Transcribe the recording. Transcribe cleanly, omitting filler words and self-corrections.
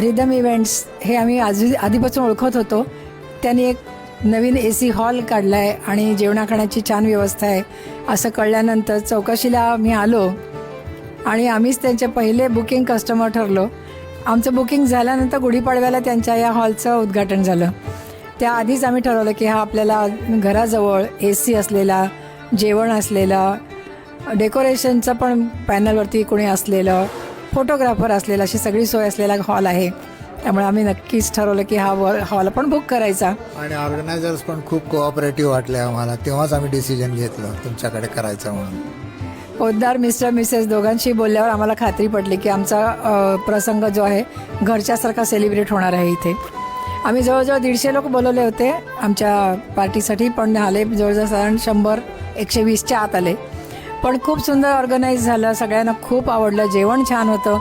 Rhythm events हे आम्ही आधीपासून ओळखत होतो. त्यांनी एक नवीन AC हॉल काढला आहे आणि जेवणाखाण्याची छान व्यवस्था आहे असं कळल्यानंतर चौकशीला मी आलो आणि आम्हीच त्यांचे पहिले बुकिंग कस्टमर ठरलो. आमचं बुकिंग झाल्यानंतर गुढीपाडव्याला त्यांच्या या हॉलचं उद्घाटन झालं. त्याआधीच आम्ही ठरवलं की हा आपल्याला घराजवळ AC असलेला, जेवण असलेला, डेकोरेशनचं पण पॅनलवरती कोणी असलेलं, फोटोग्राफर असलेला, अशी सगळी सोय असलेला हॉल आहे. त्यामुळे आम्ही नक्कीच ठरवलं की हा हॉल पण बुक करायचा. आणि ऑर्गनायझर्स पण खूप कोऑपरेटिव्ह वाटले आम्हाला. तेव्हाच आम्ही डिसिजन घेतलं तुमच्याकडे करायचं म्हणून. पोद्दार मिस्टर मिसेस दोघांशी बोलल्यावर आम्हाला खात्री पडली की आमचा प्रसंग जो आहे घरच्यासारखा सेलिब्रेट होणार आहे इथे. आम्ही जवळजवळ 150 लोक बोलवले होते आमच्या पार्टीसाठी, पण आले जवळजवळ साधारण 100-120च्या आत आले. पण खूप सुंदर ऑर्गनाईज झालं, सगळ्यांना खूप आवडलं, जेवण छान होतं.